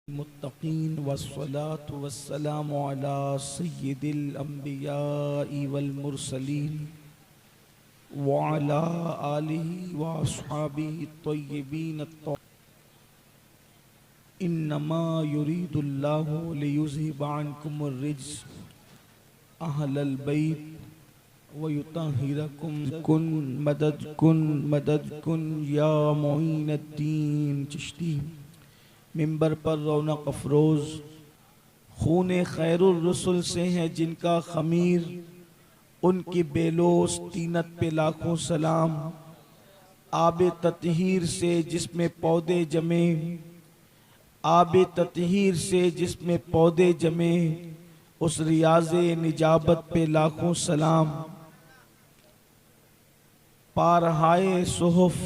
मुत्तकीन वस्सलातु वस्सलामु अला सय्यिदिल अंबियाइ वल मुरसलीन व अला आलिहि व अस्हाबिहि तय्यिबीन अत्ताहिरीन। इन्नमा युरीदुल्लाहु लियुज़हिबा अन्कुमुर रिज्स अहलल बैत व युतहिरकुम मदद कुन या मोइनुद्दीन चिश्ती। मिंबर पर रौनक अफरोज खून खैरुर रसूल से है जिनका खमीर, उनकी बेलोस तीनत पे लाखों सलाम। आबे ततहीर से जिसमें पौधे जमे, आबे ततहीर से जिसमें पौधे जमे, उस रियाज़े निजाबत पे लाखों सलाम। पारहाए सुहुफ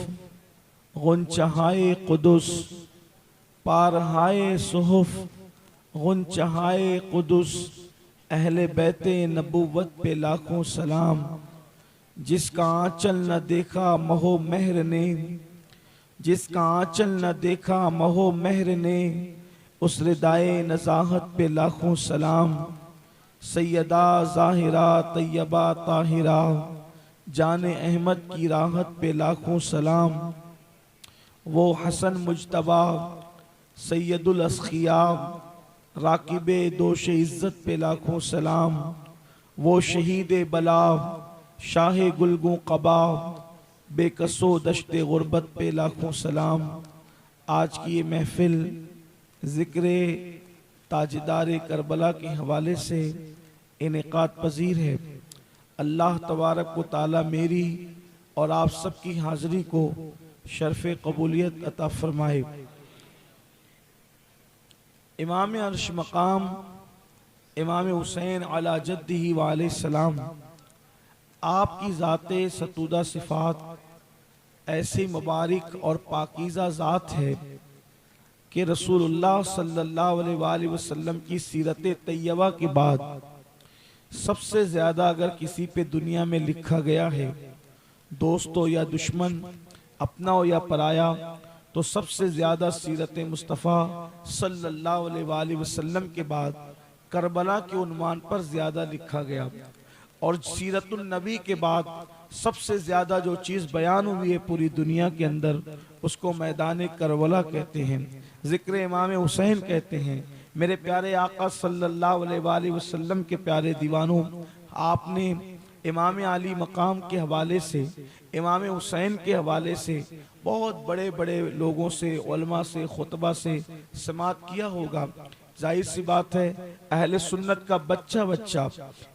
गुंचहाए कुदुस, पारहाए सुहुफ गुंचहाए कुदुस, अहले बैते नबुव्वत पे लाखों सलाम। जिसका आंचल न देखा महो महर ने, जिसका आंचल न देखा महो महर ने, उस रिदाए नज़ाहत पे लाखों सलाम। सैयदा ज़ाहिरा तैयबा ताहिरा, जाने अहमद की राहत पे लाखों सलाम। वो हसन मुजतबा सैयदुल अस्खिया, राकिबे दोष इज़्ज़त पे लाखों सलाम। वो शहीद बला शाह गुलगों कबा, बेकसो दश्ते गुर्बत पे लाखों सलाम। आज की ये महफिल ज़िक्र ताजदार करबला के हवाले से इनेकाद पजीर है। अल्लाह तबारक व तआला मेरी और आप सबकी हाज़िरी को शर्फ़ कबूलियत अता फरमाए। इमाम अर्श मकाम इमाम हुसैन अला जद्दिही व अलैहिस्सलाम, आपकी ज़ाते सतूदा सिफ़ात ऐसी मुबारक और पाकीज़ा ज़ात है कि रसूलुल्लाह सल्लल्लाहु अलैहि वसल्लम की सीरत तैयबा के बाद सबसे ज़्यादा अगर किसी पे दुनिया में लिखा गया है, दोस्त हो या दुश्मन, अपना हो या पराया, तो सबसे ज़्यादा सीरत मुस्तफ़ा सल्लल्लाहु अलैहि वसल्लम के बाद करबला के उन्वान पर ज़्यादा लिखा गया। और सीरतुन नबी के बाद सबसे ज़्यादा जो चीज़ बयान हुई है पूरी दुनिया के अंदर, उसको मैदान करबला कहते हैं, ज़िक्र इमाम हुसैन कहते हैं। मेरे प्यारे आका सल्लल्लाहु अलैहि वसल्लम के प्यारे दीवानों, आपने इमाम अली मकाम के हवाले से, इमाम हुसैन के हवाले से बहुत बड़े बड़े लोगों से, उलमा से, खुतबा से समात किया होगा। जाहिर सी बात है, अहले सुन्नत का बच्चा बच्चा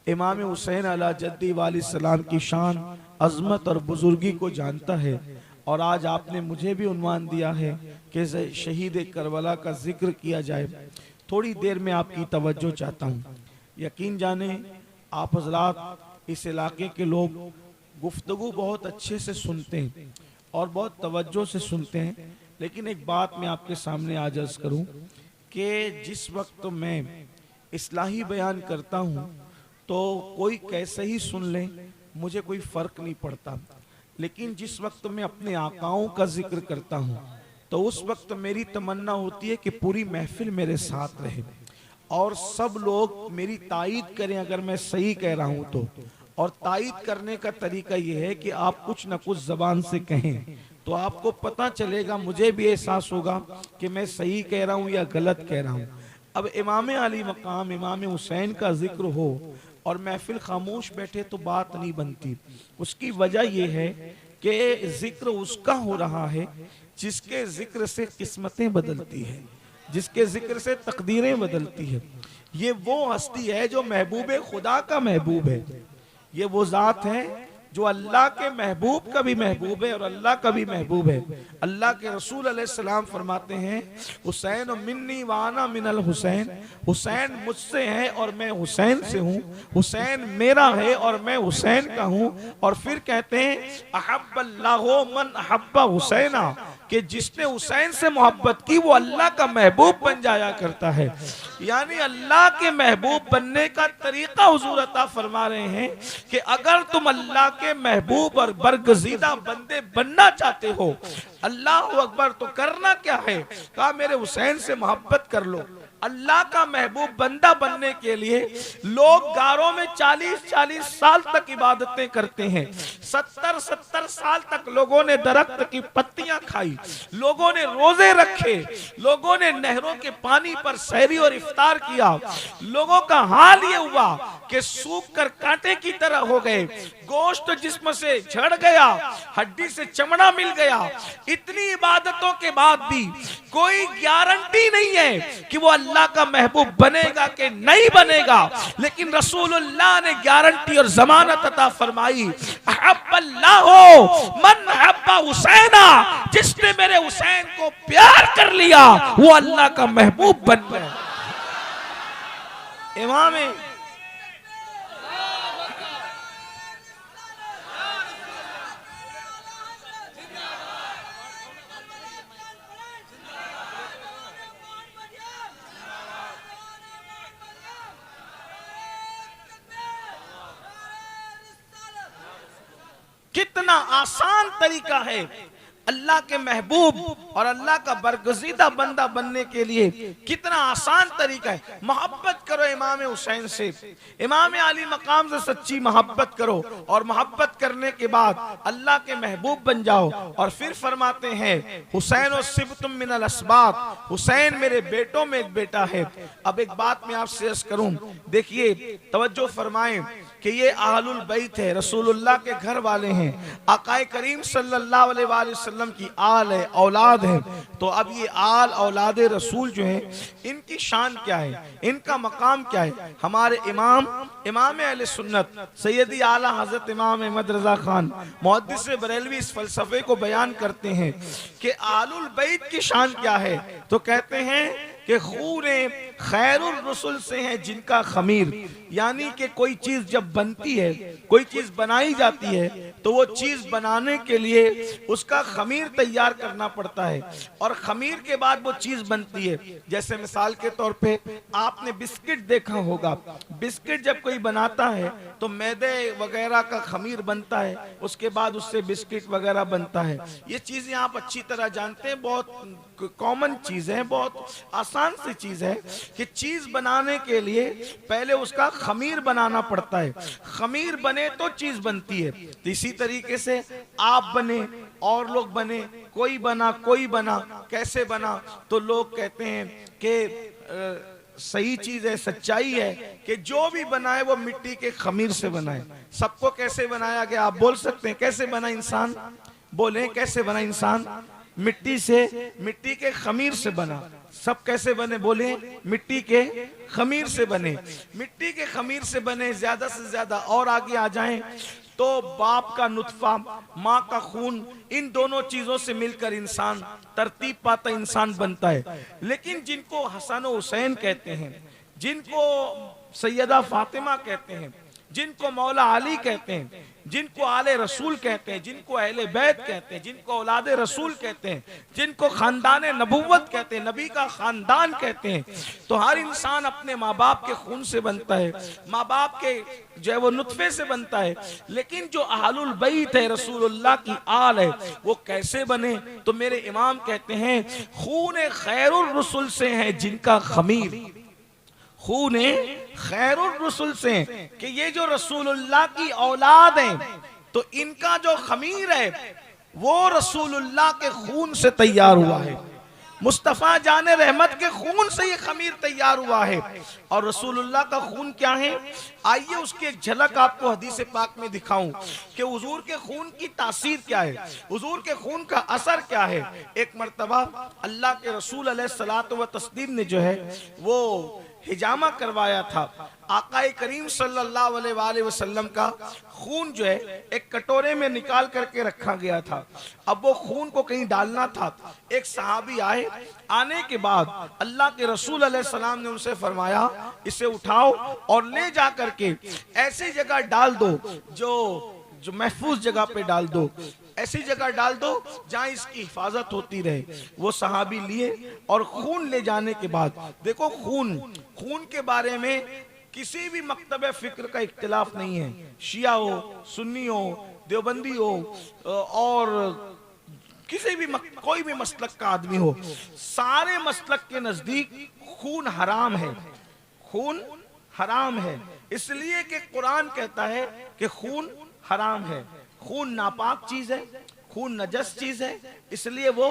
इमाम हुसैन अला जद्दी वाली सलाम की शान, अज़मत और बुजुर्गी को जानता है। और आज आपने मुझे भी उन्वान दिया है कि शहीद करबला का जिक्र किया जाए। थोड़ी देर में आपकी तवज्जो चाहता हूँ। यकीन जाने आप हज़रात इस इलाके के लोग गुफ्तगू बहुत अच्छे से सुनते हैं और बहुत तवज्जो से सुनते हैं, लेकिन एक बात मैं आपके सामने आज अर्ज़ करूं कि जिस वक्त मैं इस्लाही बयान करता हूं तो कोई कैसे ही सुन ले, मुझे कोई फ़र्क नहीं पड़ता। लेकिन जिस वक्त मैं अपने आकाओं का जिक्र करता हूं तो उस वक्त मेरी तमन्ना होती है कि पूरी महफिल मेरे साथ रहे और सब लोग मेरी तायीद करें अगर मैं सही कह रहा हूं तो। और तायीद करने का तरीका यह है कि आप कुछ न कुछ ज़बान से कहें तो आपको पता चलेगा, मुझे भी एहसास होगा कि मैं सही कह रहा हूँ या गलत कह रहा हूँ। अब इमाम अली मकाम इमाम हुसैन का जिक्र हो और महफिल खामोश बैठे तो बात नहीं बनती। उसकी वजह यह है कि जिक्र उसका हो रहा है जिसके जिक्र से किस्मतें बदलती है, जिसके जिक्र से तकदीरें बदलती है। ये वो हस्ती है जो महबूब खुदा का महबूब है। ये वो ज़ात है जो अल्लाह के महबूब का भी महबूब है और अल्लाह का भी महबूब है। अल्लाह के रसूल अलैहिस्सलाम फरमाते हैं, हुसैन मिन्नी वाना मिनल हुसैन, हुसैन मुझसे है और मैं हुसैन से हूँ, हुसैन मेरा है और मैं हुसैन का हूँ। और फिर कहते हैं, अहब्बल्लाहु मन अहब्बा हुसैना, कि जिसने हुसैन से मोहब्बत की वो अल्लाह का महबूब बन जाया करता है। यानी अल्लाह के महबूब बनने का तरीका हुजूर अता फरमा रहे हैं कि अगर तुम अल्लाह के महबूब और बरगजीदा बंदे बनना चाहते हो, अल्लाह अकबर, तो करना क्या है? कहा मेरे हुसैन से मोहब्बत कर लो। अल्लाह का महबूब बंदा बनने के लिए लोग गारों में 40-40 साल तक इबादतें करते हैं। 70-70 साल तक लोगों ने दरख्त की पत्तियां खाई, लोगों ने रोजे रखे, लोगों ने नहरों के पानी पर सहरी और इफ्तार किया। लोगों का हाल ये हुआ कि सूख कर कांटे की तरह हो गए, गोश्त जिस्म से झड़ गया, हड्डी से चमड़ा मिल गया। इतनी इबादतों के बाद भी कोई गारंटी नहीं है कि वो अल्लाह का महबूब बनेगा कि नहीं बनेगा, लेकिन रसूलुल्लाह ने गारंटी और जमानत अता फरमाई, अहब्बल्लाहु मन अहब्बा हुसैना, जिसने मेरे हुसैन को प्यार कर लिया वो अल्लाह का महबूब बन गया। इमाम कितना आसान तरीका है अल्लाह के महबूब और अल्लाह का बरगजीदा बंदा बनने के लिए, कितना आसान तरीका है। मोहब्बत करो इमाम हुसैन से, इमाम अली मकाम से सच्ची मोहब्बत करो, और मोहब्बत करने के बाद अल्लाह के महबूब बन जाओ। और फिर फरमाते हैं हुसैन और सिबतुम मिनल अस्बात, हुसैन मेरे बेटों में एक बेटा है। अब एक बात मैं आपसे अर्ज करूं, देखिए तवज्जो फरमाएं कि ये अहलुल बैत है, रसूलुल्लाह के घर वाले हैं, आकाए करीम सल्लल्लाहु अलैहि वसल्लम की आल है, औलाद है। तो अब ये आल औलाद रसूल जो है, इनकी शान क्या है, इनका मकाम क्या है? हमारे इमाम अहले सुन्नत सैयदी आला हजरत इमाम अहमद रजा खान मुहद्दिस बरेलवी इस फलसफे को बयान करते हैं कि आलुल बैत की शान क्या है। तो कहते हैं कि खूने खैरुल रसूल से है जिनका खमीर, यानी कि कोई चीज जब बनती है, कोई चीज बनाई जाती है, तो वो चीज बनाने के लिए उसका खमीर तैयार करना पड़ता है, और खमीर के बाद वो चीज बनती है। जैसे मिसाल के तौर पे आपने बिस्किट देखा होगा, बिस्किट जब कोई बनाता है तो मैदे वगैरह का खमीर बनता है, उसके बाद उससे बिस्किट वगैरह बनता है। ये चीजें आप अच्छी तरह जानते हैं, बहुत कॉमन चीज है, बहुत आसान सी चीज है कि चीज बनाने के लिए पहले उसका खमीर बनाना पड़ता है, खमीर बने तो चीज बनती है। तो इसी तरीके से आप बने और लोग बने, कोई बना, कैसे बना? तो लोग कहते हैं कि सही चीज है, सच्चाई है कि जो भी बनाए वो मिट्टी के खमीर से बनाए। सबको कैसे बनाया गया आप बोल सकते हैं? कैसे बना इंसान? बोले कैसे बना इंसान? मिट्टी से, मिट्टी के खमीर से बना। सब कैसे बने? बोले मिट्टी के खमीर से बने, मिट्टी के खमीर से बने। ज्यादा से ज्यादा और आगे आ जाएं तो बाप का नुत्फा, माँ का खून, इन दोनों चीजों से मिलकर इंसान तरतीब पाता, इंसान बनता है। लेकिन जिनको हसन हुसैन कहते हैं, जिनको सैयदा फातिमा कहते हैं, जिनको मौला अली कहते हैं, जिनको आले रसूल कहते हैं, जिनको अहले बैत कहते हैं, जिनको औलाद रसूल कहते हैं, जिनको खानदान नबुव्वत कहते हैं, नबी का खानदान कहते हैं, तो हर इंसान अपने माँ बाप के खून से बनता है, माँ बाप के जो है वो नुत्फे से बनता है। लेकिन जो अहलुल बैत है, रसूलुल्लाह की आल है, वो कैसे बने? तो मेरे इमाम कहते हैं खून खैरुल रसूल से है जिनका खमीर, खूने खैरुल रसूल से, कि ये जो रसूलुल्लाह की औलाद हैं तो इनका जो खमीर है वो रसूलुल्लाह के खून से तैयार हुआ है, मुस्तफा जाने रहमत के खून से ये खमीर तैयार हुआ है। और रसूलुल्लाह का खून क्या है? आइए उसकी एक झलक आपको हदीस पाक में दिखाऊं कि हुजूर के खून की तासीर क्या है, हुजूर के खून का असर क्या है। एक मर्तबा अल्लाह के रसूल अलैहिस्सलातु व तस्लीम ने जो है वो हिजामा करवाया था। आकाए करीम सल्लल्लाहु अलैहि वसल्लम का खून जो है एक कटोरे में निकाल करके रखा गया था। अब वो खून को कहीं डालना था। एक सहाबी आए, आने के बाद अल्लाह के रसूल अलैहिस्सलाम ने उनसे फरमाया इसे उठाओ और ले जा करके ऐसी जगह डाल दो जो महफूज जगह पे डाल दो। ऐसी जगह डाल दो जहां इसकी हिफाजत होती रहे। वो सहाबी लिए और खून ले जाने के बाद, देखो खून के बारे में किसी भी मकतब फिक्र का इख्तिलाफ नहीं है, शिया हो, सुन्नी हो, देवबंदी हो और किसी भी कोई भी मसलक का आदमी हो, सारे मसलक के नजदीक खून हराम है। खून हराम है इसलिए कि कुरान कहता है कि खून हराम है, खून नापाक चीज है, खून नजस चीज है, इसलिए वो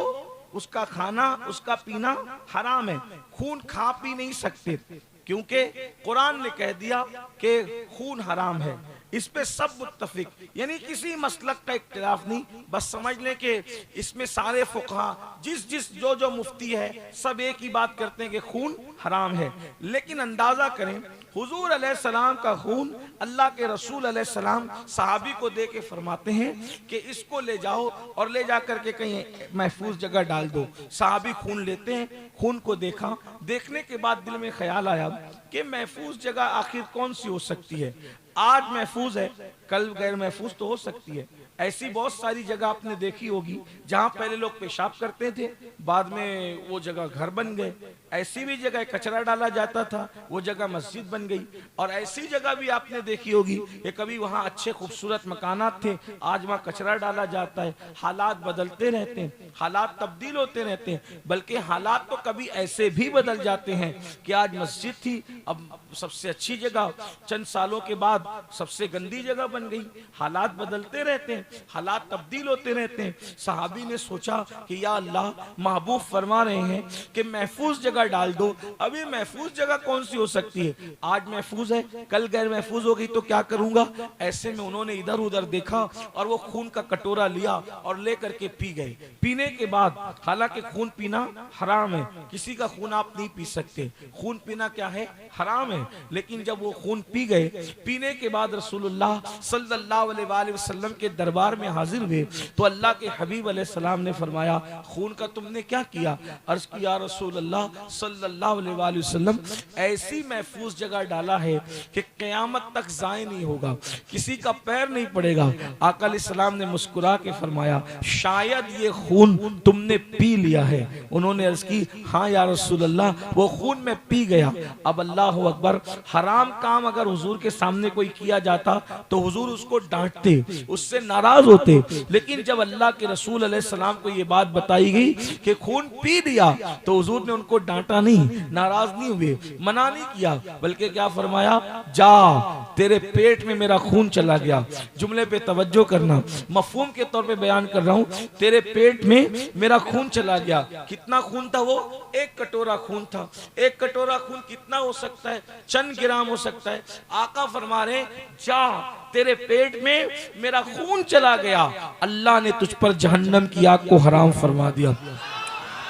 उसका खाना उसका पीना हराम है। खून खा पी नहीं सकते क्योंकि कुरान ने कह दिया कि खून हराम है। इस पे सब मुत्तफिक, यानी किसी मसलक का इख्तिलाफ नहीं, बस समझ लें कि इसमें सारे फुकहा जिस जो मुफ्ती है सब एक ही बात करते हैं कि खून हराम है। लेकिन अंदाजा करें हुजूर अलैहिस्सलाम का खून अल्लाह के रसूल अलैहिस्सलाम सहाबी को दे के फरमाते हैं कि इसको ले जाओ और ले जाकर के कहीं महफूज जगह डाल दो। सहाबी खून लेते हैं, खून को देखा, देखने के बाद दिल में ख्याल आया कि महफूज जगह आखिर कौन सी हो सकती है। आज महफूज है, कल गैर महफूज तो हो सकती है। ऐसी बहुत सारी जगह आपने देखी होगी जहां पहले लोग पेशाब करते थे, बाद में वो जगह घर बन गए। ऐसी भी जगह कचरा डाला जाता था, वो जगह मस्जिद बन गई। और ऐसी जगह भी आपने देखी होगी कि कभी वहां अच्छे खूबसूरत मकानात थे, आज वहां कचरा डाला जाता है। हालात बदलते रहते हैं, हालात तब्दील होते रहते हैं, बल्कि हालात तो कभी ऐसे भी बदल जाते हैं कि आज मस्जिद थी, अब सबसे अच्छी जगह, चंद सालों के बाद सबसे गंदी जगह बन गई। हालात बदलते रहते हैं, हालात तब्दील होते रहते हैं। सहाबी ने सोचा कि या अल्लाह, महबूब फरमा रहे हैं कि महफूज जगह डाल दो। अभी महफूज जगह कौन सी हो सकती है? आज महफूज है, कल गैर महफूज हो गई तो क्या करूंगा? ऐसे में उन्होंने इधर उधर देखा और वो खून का कटोरा लिया और लेकर के पी गए। पीने के बाद, हालांकि खून पीना हराम है, किसी का खून आप नहीं पी सकते, खून पीना क्या है? हराम है। लेकिन जब वो खून पी गए, पीने के बाद रसूलुल्लाह सल्लल्लाहु अलैहि वसल्लम के दरबार में हाजिर हुए तो अल्लाह के हबीब अलैहिस्सलाम ने फरमाया, खून का तुमने क्या किया? अर्ज किया रसूलुल्लाह सल्लल्लाहु अलैहि वसल्लम, ऐसी महफूज जगह डाला है कि क़यामत तक ज़ाय नहीं होगा, किसी का पैर नहीं पड़ेगा। आका अलैहिस्सलाम ने मुस्कुरा के फरमाया, शायद ये खून तुमने पी लिया है। उन्होंने अर्ज की, हाँ या रसूलल्लाह, वो खून में पी गया। अब अल्लाह अकबर, हराम काम अगर हुजूर के सामने कोई किया जाता तो हुजूर उसको डांटते, उससे नाराज होते। लेकिन जब अल्लाह के रसूल अलैहिस्सलाम को ये बात बताई गई कि खून पी दिया तो हुजूर ने उनको डांटा नहीं, नाराज नहीं हुए, मना नहीं किया, बल्कि क्या फरमाया, जा, तेरे पेट में मेरा खून चला गया। जुमले पे तवज्जो करना, मफहूम के तौर पे बयान कर रहा हूं, तेरे पेट में मेरा खून चला गया। कितना खून था वो? एक कटोरा खून था। एक कटोरा खून कितना हो सकता है? चंद ग्राम हो सकता है। आका फरमा रहे, जा, तेरे पेट में मेरा खून चला गया, अल्लाह ने तुझ पर जहन्नम की आग को हराम फरमा दिया।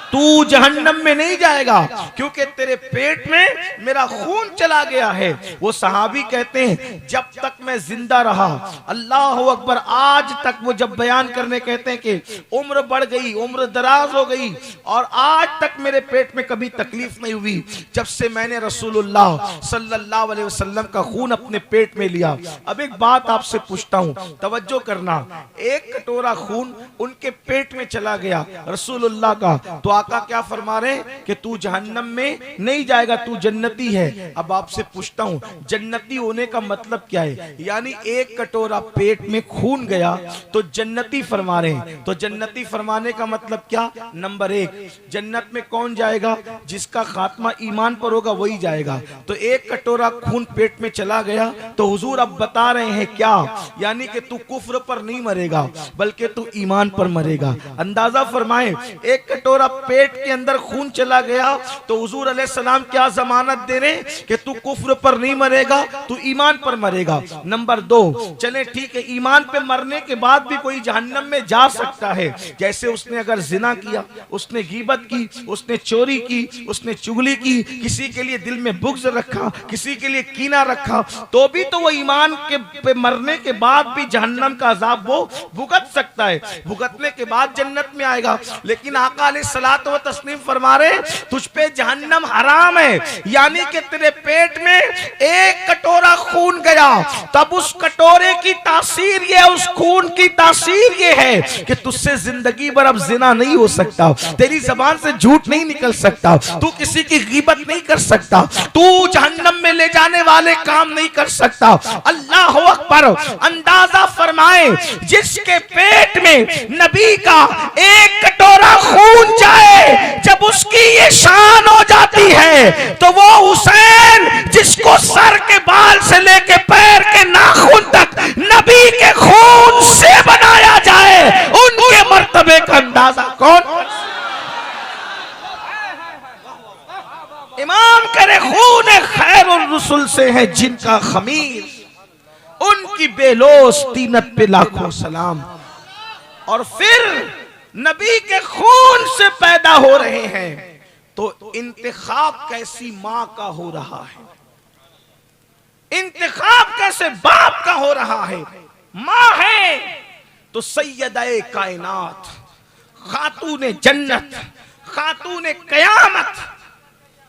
तू जहन्नम में नहीं जाएगा क्योंकि तेरे पेट में मेरा खून चला गया है। वो सहाबी कहते हैं, जब तक मैं जिंदा रहा, अल्लाह अकबर, आज तक वो जब बयान करने कहते हैं कि उम्र बढ़ गई, उम्र दराज हो गई और आज तक मेरे पेट में कभी तकलीफ नहीं हुई जब से मैंने रसूलुल्लाह सल्लल्लाहु अलैहि वसल्लम का खून अपने पेट में लिया। अब एक बात आपसे पूछता हूं, तवज्जो करना, एक कटोरा खून उनके पेट में चला गया रसूलुल्लाह का, तो आका क्या फरमा रहे हैं कि तू जहन्नम में नहीं जाएगा, तू जन्नती है। अब आपसे पूछता हूं, जन्नती होने का मतलब क्या है? यानी एक कटोरा पेट में खून गया तो जन्नती फरमा रहे हैं। तो जन्नती फरमाने का मतलब क्या? नंबर एक, जन्नत में कौन जाएगा? जिसका खात्मा ईमान पर होगा वही जाएगा। तो एक कटोरा खून पेट में चला गया तो हुजूर अब बता रहे हैं क्या? यानी कि तू कुफ्र पर नहीं मरेगा बल्कि तू ईमान पर मरेगा। अंदाजा फरमाए, एक कटोरा पेट के अंदर खून चला गया तो हुजूर अलैहिस्सलाम क्या जमानत दे रहे हैं कि तू कुफ्र पर नहीं मरेगा, तू ईमान पर मरेगा। नंबर दो, चले ठीक है, ईमान पे मरने के बाद भी कोई जहन्नम में जा सकता है, जैसे उसने अगर जिना किया, उसने गीबत की, उसने चोरी की, उसने चुगली की, किसी के लिए दिल में बुग़्ज़ रखा, किसी के लिए कीना रखा, तो भी तो वो ईमान के पे मरने के बाद भी जहन्नम का अजाब वो भुगत सकता है, भुगतने के बाद जन्नत में आएगा। लेकिन आका अलैहिस्सलाम सलात व तस्लीम फरमा रहे तुझ पे जहन्नम हराम है, यानी कि तेरे पेट में एक कटोरा खून गया, तब उस कटोरे की तासीर ये, उस खून की तासीर ये है कि तुझसे जिंदगी भर अब जिना नहीं हो सकता, तेरी जबान से झूठ नहीं निकल सकता, तू किसी की गीबत नहीं कर सकता, तू जहन्नम में ले जाने वाले काम नहीं कर सकता। अल्लाह अकबर। अंदाजा फरमाए जिसके पेट में नबी का एक कटोरा खून जाए, जब उसकी ये शान हो जाती है, तो वो हुसैन जिसको सर के बाल से लेके पैर के नाखून तक नबी के खून से बनाया जाए, उनके मर्तबे का अंदाजा कौन? इमाम करे खून खैरुल रसूल से है जिनका खमीर, उनकी बेलोस तीनत पे लाखों सलाम। और फिर नबी के खून से पैदा हो रहे हैं, तो इंतखाब कैसी मां का हो रहा है, इंतखाब कैसे बाप का हो रहा है। मां है तो सैयदाए कायनात, खातूने जन्नत, खातूने कयामत,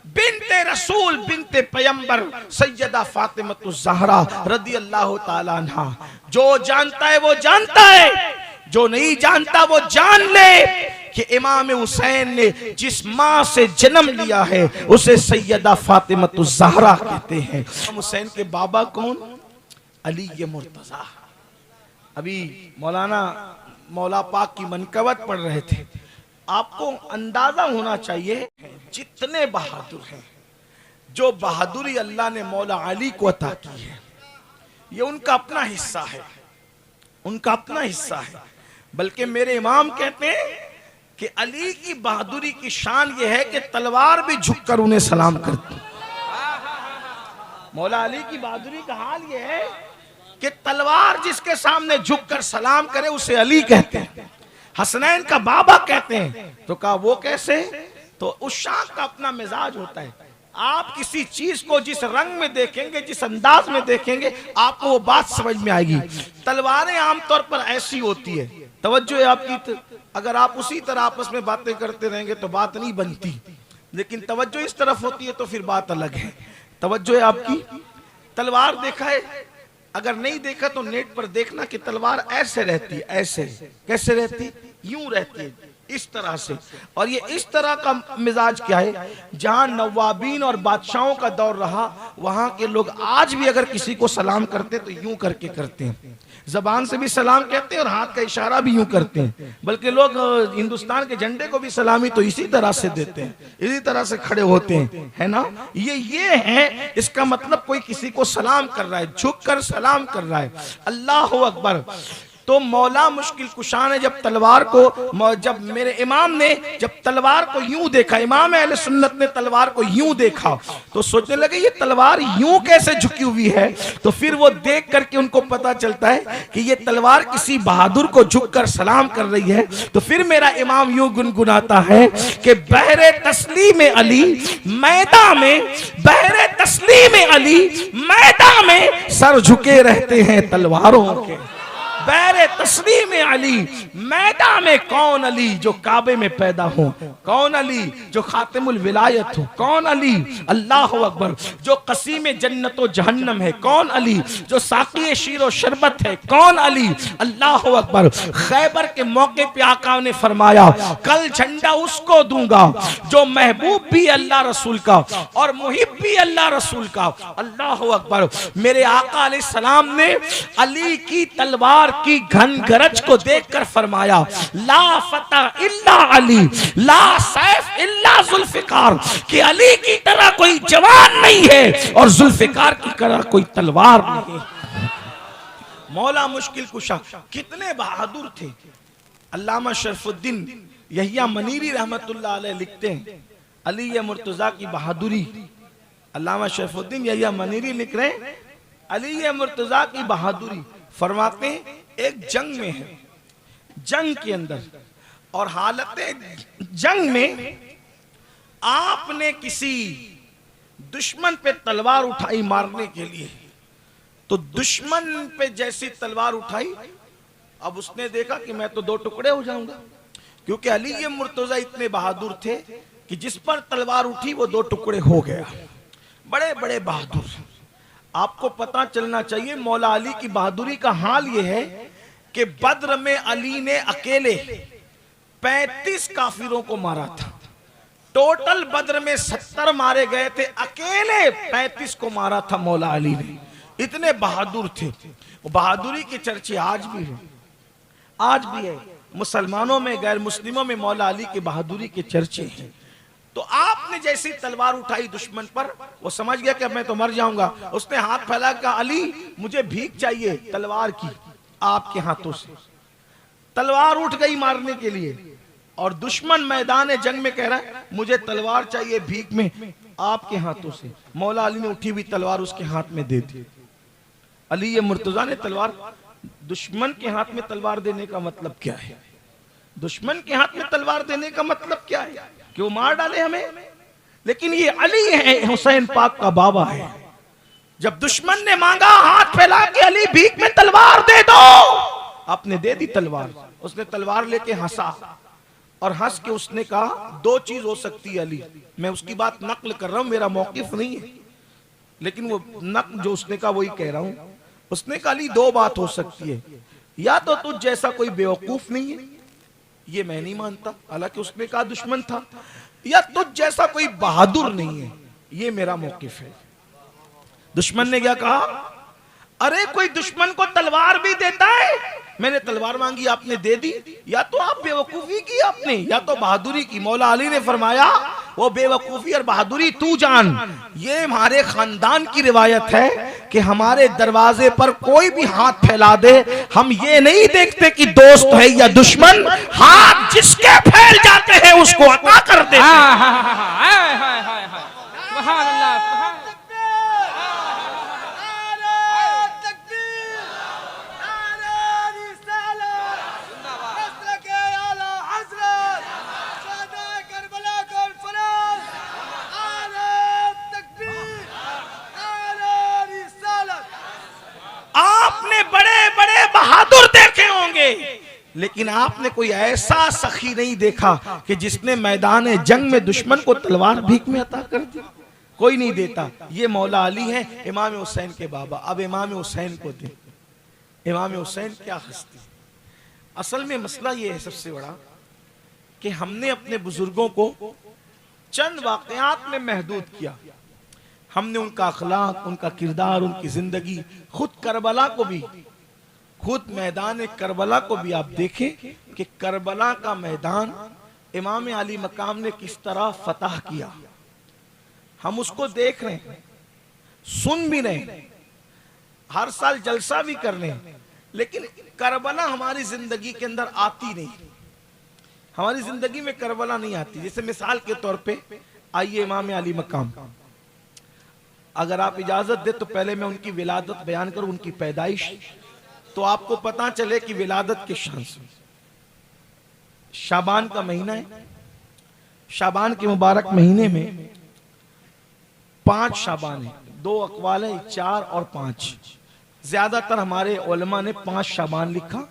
बिनते रसूल, बिनते पैगंबर सैयदा फातिमतुज़ ज़हरा रदी अल्लाह ताला अन्हा। जो जानता है वो जानता है, जो नहीं जानता वो जान ले कि इमाम हुसैन ने जिस माँ से जन्म लिया है उसे सैयदा फातिमतुज़ ज़हरा कहते हैं। हुसैन के बाबा कौन? अली मुर्तज़ा। अभी मौला पाक की मनकबत पढ़ रहे थे, आपको अंदाजा होना चाहिए जितने बहादुर हैं, जो बहादुरी अल्लाह ने मौला अली को अता की है, ये उनका अपना हिस्सा है, उनका अपना हिस्सा है। बल्कि मेरे इमाम कहते हैं कि अली की बहादुरी की शान ये है कि तलवार भी झुककर उन्हें सलाम करती। मौला अली की बहादुरी का हाल ये है कि तलवार जिसके सामने झुककर सलाम करे उसे अली कहते हैं। हसनैन का बाबा कहते हैं, तो कहा वो कैसे? तो उस शान का अपना मिजाज होता है। आप किसी चीज को जिस रंग में देखेंगे, जिस अंदाज में देखेंगे, आपको वो बात समझ में आएगी। तलवारें आमतौर पर ऐसी होती है, तवज्जो है आपकी, अगर आप उसी तरह आपस में बातें करते रहेंगे तो बात नहीं बनती, लेकिन तवज्जो इस तरफ होती है तो फिर बात अलग है। तवज्जो है आपकी। तलवार देखा है, अगर नहीं देखा तो नेट पर देखना कि तलवार ऐसे रहती है, ऐसे कैसे रहती? यूं रहती है, इस तरह से। और ये इस तरह का मिजाज क्या है, जहां नवाबीन और बादशाहों का दौर रहा, वहां के लोग आज भी अगर किसी को सलाम करते तो यूं करके करते हैं, जबान से भी सलाम कहते हैं और हाथ का इशारा भी यूं करते हैं। बल्कि लोग हिंदुस्तान के झंडे को भी सलामी तो इसी तरह से देते हैं, इसी तरह से खड़े होते हैं, है ना। ये है, इसका मतलब कोई किसी को सलाम कर रहा है, झुक कर सलाम कर रहा है। अल्लाह अकबर। तो मौला मुश्किल कुशा ने जब तलवार को, जब मेरे इमाम ने जब तलवार को यूं देखा, इमाम अहले सुन्नत ने तलवार को यूं देखा, तो सोचने लगे ये तलवार यूं कैसे झुकी हुई है। तो फिर वो देख करके उनको पता चलता है कि ये तलवार किसी बहादुर को झुककर सलाम कर रही है। तो फिर मेरा इमाम यूं गुनगुनाता है कि बहरे तस्लीम अली मैदा में, बहरे तस्लीम अली मैदा में सर झुके रहते हैं तलवारों के। बैरे तस्लीम अली मैदा में कौन अली जो काबे में पैदा हो, कौन अली जो खातिमुल विलायत हो, कौन अली अल्लाह अकबर जो कसीम जन्नत व जहन्नम है, कौन अली जो साक़ी शीरो शरबत है, कौन अली अल्लाह अकबर। खैबर के मौके पे आका ने फरमाया कल झंडा उसको दूंगा जो महबूब भी अल्लाह रसूल का और मुहिब भी अल्लाह रसूल का। अल्लाह अकबर। मेरे आका अलैहिस्सलाम ने अली की तलवार की घन गरज को देखकर फरमाया ला फतह इल्ला अली, ला सैफ इल्ला जुल्फिकार, कि अली की तरह कोई जवान नहीं है और जुल्फिकार की तरह कोई तलवार नहीं है। मौला मुश्किल कुशा कितने बहादुर थे। अल्लामा शरफुद्दीन यहिया मनीरी रहमतुल्लाह अलैह लिखते हैं अली मुर्तजा की बहादुरी। अल्लामा शरफुद्दीन यहिया मनीरी लिख रहे हैं अली मुर्तजा की बहादुरी। फरमाते हैं एक जंग में है, जंग के अंदर और हालत जंग में आपने किसी दुश्मन पे तलवार उठाई मारने के लिए, तो दुश्मन पे जैसी तलवार उठाई, अब उसने देखा कि मैं तो दो टुकड़े हो जाऊंगा, क्योंकि अली ये मुर्तजा इतने बहादुर थे कि जिस पर तलवार उठी वो दो टुकड़े हो गया। बड़े बड़े बहादुर। आपको पता चलना चाहिए मौला अली की बहादुरी का हाल ये है कि बद्र में अली ने अकेले 35 काफिरों को मारा था। टोटल बद्र में 70 मारे गए थे, अकेले 35 को मारा था मौला अली ने। इतने बहादुर थे। वो बहादुरी के चर्चे आज भी हैं, आज भी है मुसलमानों में, गैर मुस्लिमों में मौला अली के बहादुरी के चर्चे हैं। तो आपने जैसी तलवार उठाई दुश्मन पर, वो समझ गया कि अब मैं तो मर जाऊंगा। उसने हाथ फैला, कहा अली मुझे भीख चाहिए तलवार की, आपके हाथों से। तलवार उठ गई मारने के लिए और दुश्मन मैदान जंग में कह रहा है मुझे तलवार चाहिए भीख में आपके हाथों से। मौला अली ने उठी हुई तलवार उसके हाथ में दे दी। अली ये मुर्तजा ने तलवार, दुश्मन के हाथ में तलवार देने का मतलब क्या है? दुश्मन के हाथ में तलवार देने का मतलब क्या है? कि वो मार डाले हमें। लेकिन ये अली है, हुसैन पाक का बाबा है। जब दुश्मन ने मांगा हाथ फैला के अली भीख में तलवार दे दो, आपने दे दी तलवार। उसने तलवार लेके हंसा और हंस के उसने कहा दो चीज हो सकती है अली, मैं उसकी बात नकल कर रहा हूं, मेरा मौकिफ नहीं है, लेकिन वो नकल जो उसने कहा वही कह रहा हूं। उसने कहा अली दो बात हो सकती है, या तो तुझ जैसा कोई बेवकूफ नहीं है, ये मैं नहीं मानता, हालांकि उसने कहा दुश्मन था, या तुझ जैसा कोई बहादुर नहीं है, ये मेरा मौकिफ है। दुश्मन ने क्या कहा? अरे कोई दुश्मन को तलवार भी देता है? मैंने तलवार मांगी आपने दे दी, या तो आप बेवकूफी की आपने, या तो बहादुरी की। मौला अली ने फरमाया वो बेवकूफी और बहादुरी तू जान, ये हमारे खानदान की रिवायत है कि हमारे दरवाजे पर कोई भी हाथ फैला दे, हम ये नहीं देखते कि दोस्त है या दुश्मन, हाथ जिसके फैल जाते हैं उसको अता कर देते हैं। आपने बड़े बड़े बहादुर देखे होंगे, लेकिन आपने कोई ऐसा सखी नहीं देखा कि जिसने मैदान जंग में दुश्मन को तलवार भीख में अता कर दी। कोई नहीं देता। ये मौला अली है, इमाम हुसैन के बाबा। अब इमाम हुसैन को दे। इमाम हुसैन क्या हस्ती। असल में मसला ये है सबसे बड़ा कि हमने अपने बुजुर्गों को चंद वाकयात में महदूद किया। हमने उनका अखलाक, उनका किरदार, उनकी जिंदगी, खुद करबला को भी, खुद मैदान करबला को भी आप देखें कि करबला का मैदान इमाम अली मकाम ने किस तरह फतह किया। हम उसको देख रहे हैं, सुन भी रहे हैं, हर साल जलसा भी कर रहे हैं, लेकिन करबला हमारी जिंदगी के अंदर आती नहीं। हमारी जिंदगी में करबला नहीं आती। जैसे मिसाल के तौर पे आइए इमाम अली मकाम, अगर आप इजाजत दे तो पहले मैं उनकी विलादत बयान करूं, उनकी पैदाइश, तो आपको पता चले कि विलादत के शान से। शाबान का महीना है। शाबान के मुबारक महीने में 5 शाबान है, 2 अकवाल है, 4 और 5। ज्यादातर हमारे उलमा ने 5 शाबान लिखा।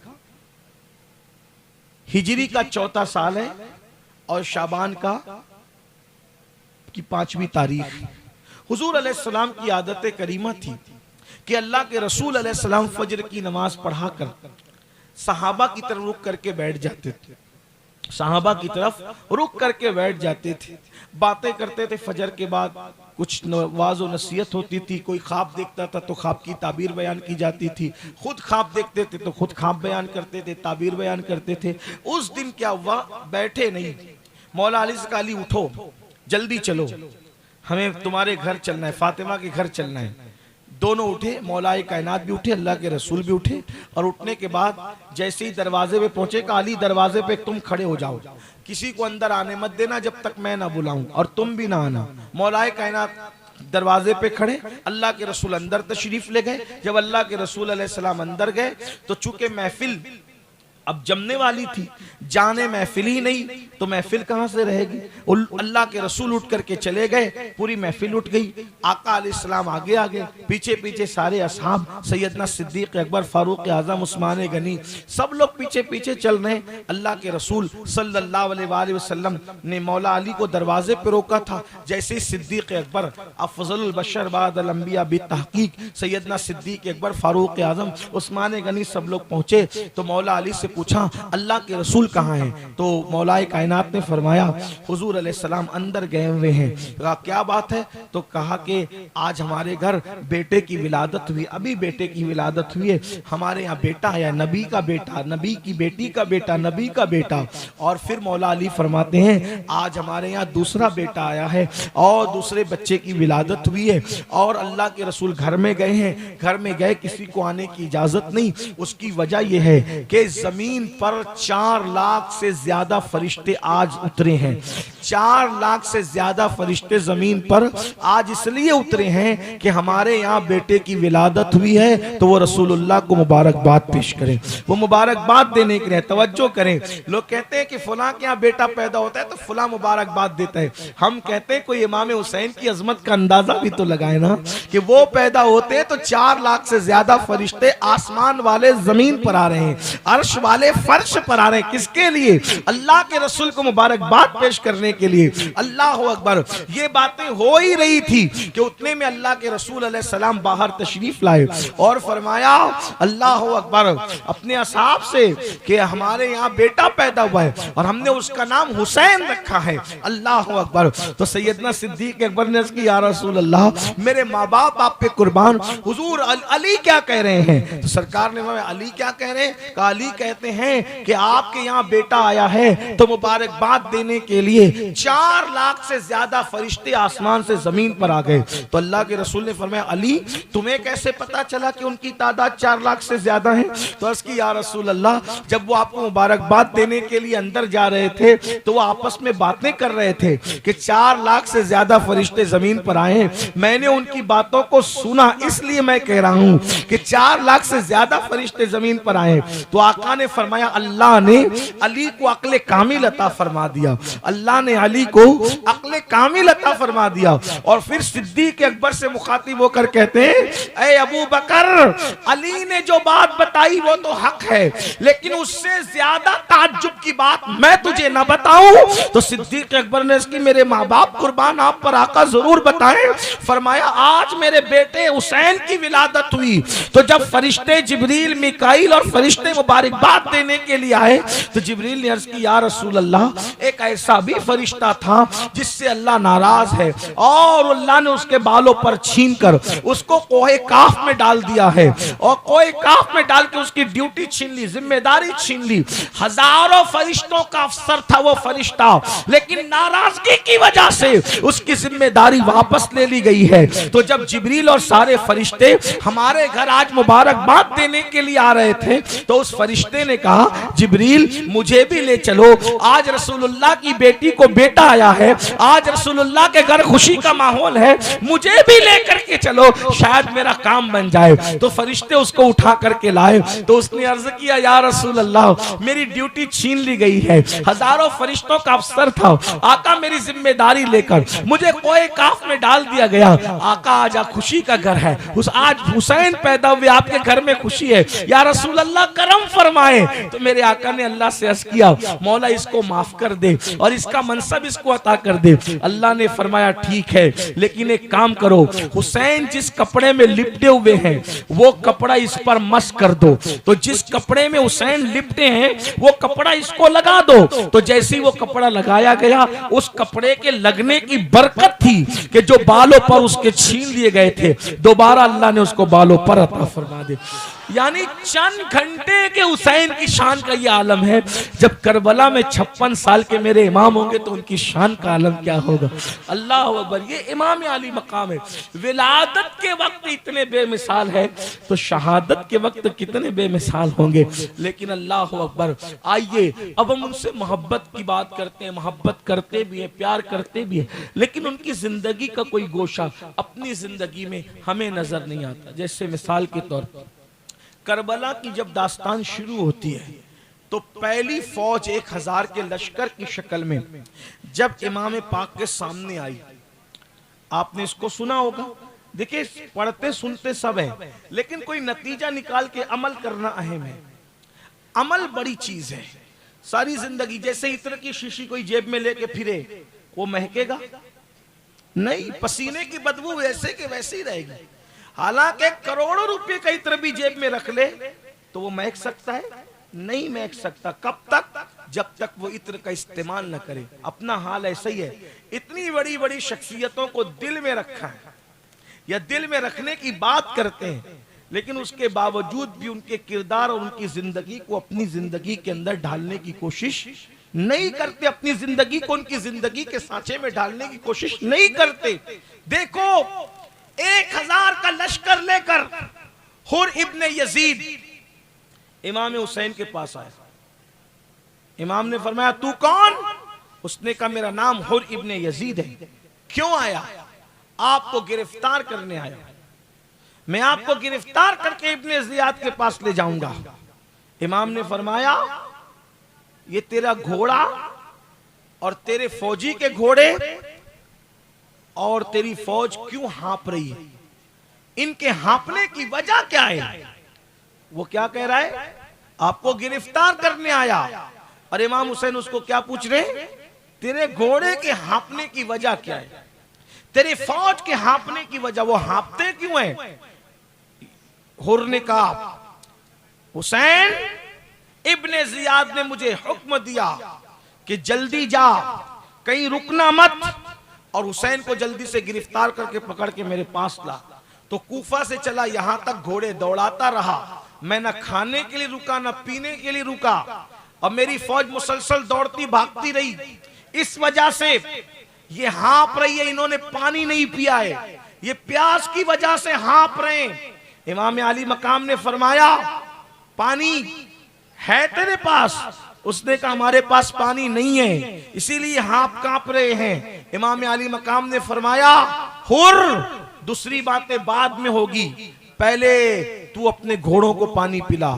हिजरी का 4था साल है और शाबान का की 5वीं तारीख। हुजूर अलैहिस्सलाम की आदत करीमा थी कि अल्लाह के रसूल अलैहिस्सलाम फजर की नमाज पढ़ा कर सहाबा की तरफ रुक करके बैठ जाते थे। सहाबा की तरफ रुक करके बैठ जाते थे, बातें करते थे। फजर के बाद कुछ वाज़ व नसीहत होती थी, कोई ख्वाब देखता था तो ख्वाब की ताबीर बयान की जाती थी, खुद ख्वाब देखते थे तो खुद ख्वाब बयान करते थे, ताबीर बयान करते थे। उस दिन क्या हुआ, बैठे नहीं, मौला अली से कहा अली उठो, जल्दी चलो, हमें तुम्हारे घर चलना है, फातिमा के घर चलना है। दोनों उठे, मौलाए कायनात भी उठे, अल्लाह के रसूल भी उठे, और उठने के बाद जैसे ही दरवाजे पे पहुंचे कहा अली दरवाजे पे तुम खड़े हो जाओ, किसी को अंदर आने मत देना जब तक मैं ना बुलाऊं, और तुम भी ना आना। मौलाए कायनात दरवाजे पे खड़े, अल्लाह के रसूल अंदर तशरीफ ले गए। जब अल्लाह के रसूल अलैहिस्सलाम अंदर गए तो चूंकि महफिल अब जमने वाली थी, जाने महफिल ही नहीं तो महफिल कहां से रहेगी। अल्लाह के रसूल उठ करके चले गए, पूरी महफिल उठ गई। आका अलैहिस्सलाम आगे आगे, पीछे पीछे सारे असहाब, सैयदना सिद्दीक अकबर, फारूक आजम, उस्मान गनी, सब लोग पीछे पीछे चल रहे हैं। अल्लाह के रसूल सल्लल्लाहु अलैहि वसल्लम ने मौला अली को दरवाजे पर रोका था। जैसे ही सिद्दीक अकबर, अफजलुल बशर बादल अंबिया बितहकीक, सैयदना सिद्दीक अकबर, फारूक आजम, उस्मान गनी सब लोग पहुंचे तो मौला अली से पूछा अल्लाह के रसूल कहाँ हैं। तो मौलाए कायनात ने फरमाया हुजूर अलैहिस्सलाम अंदर गए हुए हैं। कहा क्या बात है। तो कहा कि आज हमारे घर बेटे की विलादत हुई, अभी बेटे की विलादत हुई है। हमारे यहाँ बेटा आया, नबी का बेटा, नबी की बेटी का बेटा, नबी का बेटा। और फिर मौला अली फरमाते हैं आज हमारे यहाँ दूसरा बेटा आया है और दूसरे बच्चे की विलादत हुई है। और अल्लाह के रसूल घर में गए हैं, घर में गए, किसी को आने की इजाजत नहीं। उसकी वजह यह है कि जमीन पर 4 लाख से ज्यादा फरिश्ते आज उतरे हैं। 4 लाख से ज्यादा फरिश्ते जमीन पर आज इसलिए उतरे हैं कि हमारे यहाँ बेटे की विलादत हुई है तो वो रसूलुल्लाह को मुबारकबाद पेश करें, वो मुबारकबाद देने के लिए तवज्जो करें। लोग कहते हैं कि फुला के यहाँ बेटा पैदा होता है तो फुला मुबारकबाद देता है। हम कहते हैं कोई इमाम हुसैन की अजमत का अंदाजा भी तो लगाए ना कि वो पैदा होते तो 4 लाख से ज्यादा फरिश्ते आसमान वाले जमीन पर आ रहे हैं, अर्श वाले फर्श पर आ रहे हैं। किसके लिए? अल्लाह के रसूल को मुबारकबाद पेश करने के लिए। अल्लाह अकबर। ये बातें हो ही रही थी कि उतने में अल्लाह के रसूल अलैहिस्सलाम बाहर तशरीफ लाए और फरमाया अल्लाह अकबर अपने असहाब से कि हमारे यहाँ बेटा पैदा हुआ है और हमने उसका नाम हुसैन रखा है। अल्लाह अकबर। तो सैयदना सिद्दीक अकबर ने की या रसूल अल्लाह मेरे माँ बाप आप पे कुर्बान, हुजूर अली क्या कह रहे हैं। तो सरकार ने कहा अली क्या कह रहे हैं। कहा अली कहते हैं कि आपके यहाँ बेटा आया है तो मुबारकबाद देने के लिए 4 लाख से ज्यादा फरिश्ते आसमान से जमीन पर आ गए। तो अल्लाह के रसूल ने फरमाया अली तुम्हें कैसे पता चला कि उनकी तादाद 4 लाख से ज्यादा है। तो अर्ज़ की या रसूल अल्लाह जब वो आपको मुबारकबाद देने के लिए अंदर जा रहे थे तो वो आपस में बातें कर रहे थे कि 4 लाख से ज्यादा फरिश्ते जमीन पर आए हैं। मैंने उनकी बातों को सुना, इसलिए मैं कह रहा हूं कि 4 लाख से ज्यादा फरिश्ते जमीन पर आए। तो आका ने फरमाया अल्लाह ने अली को अक्ल कामिल अता फरमा दिया, अल्लाह ने अली को अक्ल कामिल अता फरमा दिया। और फिर सिद्दीक अकबर से मुखातिब होकर कहते हैं ऐ अबू बकर अली ने जो बात बताई वो तो हक है, लेकिन उससे ज्यादा ताज्जुब की बात मैं तुझे ना बताऊं। तो सिद्दीक अकबर ने इसकी मेरे माँ बाप कुर्बान आप पर आका जरूर बताएं। फरमाया आज मेरे बेटे हुसैन की विलादत हुई तो जब फरिश्ते जिब्रील मिकाईल और फरिश्ते मुबारकबाद देने के लिए आए तो जिब्रील ने अर्ज की या रसूल अल्लाह एक ऐसा भी फरिश्ता था जिससे अल्लाह नाराज है और अल्लाह ने उसके बालों पर छीन कर उसको कोहे काफ में डाल दिया है और कोहे काफ में डाल के उसकी ड्यूटी छीन ली, जिम्मेदारी छीन ली। हजारों फरिश्तों का अफसर था वो फरिश्ता, लेकिन नाराजगी की वजह से उसकी जिम्मेदारी वापस ले ली गई है। तो जब जिब्रील और सारे फरिश्ते हमारे घर आज मुबारकबाद देने के लिए आ रहे थे तो उस फरिश्ते ने कहा जिब्रील मुझे भी ले चलो, आज रसूलुल्लाह की बेटी को बेटा आया है, आज रसूलुल्लाह के घर खुशी का माहौल है, मुझे भी लेकर के चलो, शायद मेरा काम बन जाए। तो फरिश्ते उसको उठा करके लाए तो उसने अर्ज किया या रसूल अल्लाह मेरी ड्यूटी छीन ली गई है, हजारों फरिश्तों का अफसर था, आका मेरी जिम्मेदारी लेकर मुझे कोई काफ में डाल दिया गया। आका आज खुशी का घर है, उस आज हुसैन पैदा हुए आपके घर में खुशी है, या रसूल अल्लाह करम फरमाए। तो मेरे आका ने अल्लाह से अर्ज किया मौला इसको माफ कर दे और इसका मनसब इसको अता कर दे। अल्लाह ने फरमाया ठीक है, लेकिन एक काम करो, हुसैन जिस कपड़े में लिपटे हुए हैं वो कपड़ा इस पर मस कर दो। तो जिस कपड़े में हुसैन लिपटे हैं वो कपड़ा इसको लगा दो। तो जैसे ही वो कपड़ा लगाया गया उस कपड़े के लगने की बरकत थी कि जो बालों पर उसके छीन लिए गए थे दोबारा अल्लाह ने उसको बालों पर अता फरमा दे। यानी चंद घंटे के हुसैन की शान का ये आलम है। जब करबला में 56 साल के मेरे इमाम होंगे तो उनकी शान का आलम क्या होगा। अल्लाह अकबर। ये इमाम आली मकाम है। विलादत के वक्त इतने बेमिसाल है तो शहादत के वक्त कितने बेमिसाल होंगे। लेकिन अल्लाह अकबर। आइए अब हम उनसे मोहब्बत की बात करते हैं, मोहब्बत करते भी हैं, प्यार करते भी हैं, लेकिन उनकी जिंदगी का कोई गोशा अपनी जिंदगी में हमें नजर नहीं आता। जैसे मिसाल के तौर पर करबला की जब दास्तान शुरू होती है तो पहली फौज 1000 के लश्कर की शक्ल में जब इमाम पाक के सामने आई, आपने इसको सुना होगा। देखिए, पढ़ते सुनते सब है, लेकिन कोई नतीजा निकाल के अमल करना अहम है। अमल बड़ी चीज है। सारी जिंदगी जैसे इत्र की शीशी कोई जेब में लेके फिरे, वो महकेगा नहीं, पसीने की बदबू वैसे के वैसे ही रहेगी। हालांकि करोड़ों रुपए का इत्र भी जेब में रख ले तो वो महक सकता है? नहीं महक सकता। कब तक? जब तक वो इत्र का इस्तेमाल न करे। अपना हाल ऐसा ही है। इतनी बड़ी बड़ी शख्सियतों को दिल में रखा है या दिल में रखने की बात करते हैं, लेकिन उसके बावजूद भी उनके किरदार और उनकी जिंदगी को अपनी जिंदगी के अंदर ढालने की कोशिश नहीं करते। अपनी जिंदगी को उनकी जिंदगी के सांचे में ढालने की कोशिश नहीं करते। देखो, 1000 का लश्कर लेकर हुर इब्ने यजीद इमाम हुसैन के पास आया। इमाम ने फरमाया, तू कौन? उसने कहा, मेरा नाम हुर इब्ने यजीद है। क्यों आया? आपको गिरफ्तार करने आया। मैं आपको गिरफ्तार करके इब्ने जियाद के पास ले जाऊंगा। इमाम ने फरमाया, ये तेरा घोड़ा और तेरे फौजी के घोड़े और तेरी फौज क्यों हाँप रही है? इनके हाँपने की वजह क्या है? वो क्या कह रहा है? आपको गिरफ्तार करने आया। और इमाम हुसैन उसको क्या पूछ रहे? तेरे घोड़े के हाँपने की वजह क्या है? तेरे फौज के हाँपने की वजह, वो हाँपते क्यों है? हुर ने कहा, हुसैन इब्ने जियाद ने मुझे हुक्म दिया कि जल्दी जा, कहीं रुकना मत, और हुसैन को जल्दी से गिरफ्तार करके पकड़ के मेरे पास ला। तो कूफा से चला, यहां तक घोड़े दौड़ाता रहा। मैं न खाने के लिए रुका, न पीने के लिए रुका, और मेरी फौज मुसलसल दौड़ती भागती रही। इस वजह से ये हाँप रही है। इन्होंने पानी नहीं पिया है, ये प्यास की वजह से हाँप रहे हैं। इमाम अली मकाम ने फरमाया, पानी है तेरे पास? उसने कहा, हमारे पास पानी नहीं है, इसीलिए हाँप कांप रहे हैं। इमाम अली मकाम ने फरमाया, हुर, दूसरी बातें बाद में होगी, पहले तू अपने घोड़ों को पानी पिला,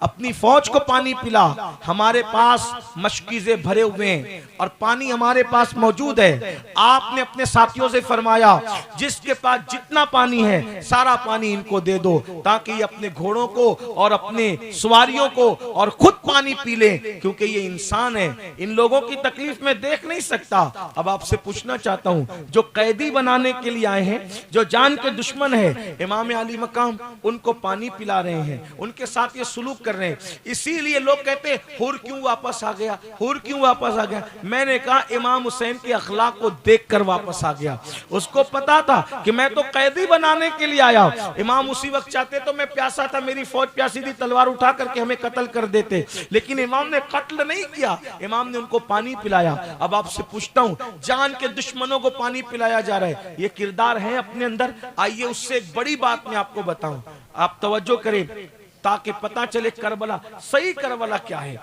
अपनी फौज को पानी पिला। हमारे पास मशकीज़े भरे हुए हैं और पानी हमारे पास मौजूद है। आपने अपने साथियों से फरमाया, जिसके पास जितना पानी है सारा पानी इनको दे दो, ताकि ये अपने घोड़ों को और अपने सवारियों को और खुद पानी पी ले, क्योंकि ये इंसान है, इन लोगों की तकलीफ में देख नहीं सकता। अब आपसे पूछना चाहता हूं, जो कैदी बनाने के लिए आए हैं, जो जान के दुश्मन है, इमाम अली मकाम उनको पानी पिला रहे हैं, उनके साथ ये सुलूक कर रहे हैं। इसीलिए लोग कहते हैं, हुर क्यों वापस आ गया, हुर क्यों वापस आ गया? मैंने कहा, इमाम हुसैन के अखलाक को देखकर वापस आ गया। उसको पता था कि मैं तो कैदी बनाने के लिए आया। इमाम उसी वक्त चाहते तो मैं प्यासा था, मेरी फौज प्यासी थी, तलवार उठा करके हमें कत्ल कर देते, लेकिन इमाम ने कत्ल नहीं किया, इमाम ने उनको पानी पिलाया। अब आपसे पूछता हूं, जान के दुश्मनों को पानी पिलाया जा रहा है, ये किरदार है अपने अंदर? आइए उससे एक बड़ी बात मैं आपको बताऊं, आप तवज्जो करें ताकि पता चले करबला, सही करबला क्या है।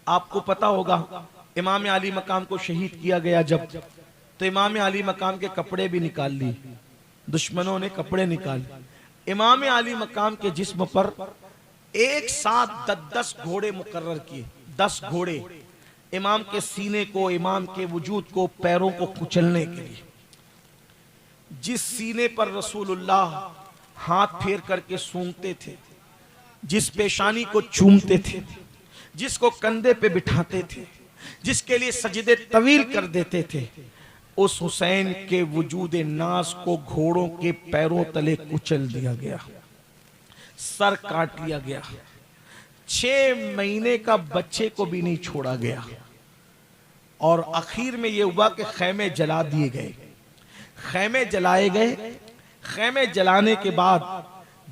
आपको पता होगा, इमाम अली मकाम को शहीद किया गया जब, तो इमाम अली मकाम के कपड़े भी निकाल लिए, दुश्मनों ने कपड़े निकाले। इमाम अली मकाम के जिस्म पर एक साथ 10 घोड़े मुकर्रर किए, 10 घोड़े इमाम के सीने को, इमाम के वजूद को, पैरों को कुचलने के लिए। जिस सीने पर रसूलुल्लाह हाथ फेर करके सूंघते थे, जिस पेशानी को चूमते थे, जिसको कंधे पे बिठाते थे, जिसके लिए सजदे तवील कर देते थे, उस हुसैन के वजूद नास को घोड़ों के पैरों तले कुचल दिया गया, सर काट लिया गया। 6 महीने का बच्चे को भी नहीं छोड़ा गया, और आखिर में यह हुआ कि खैमे जला दिए गए। खैमे जलाए गए, खैमे जलाने के बाद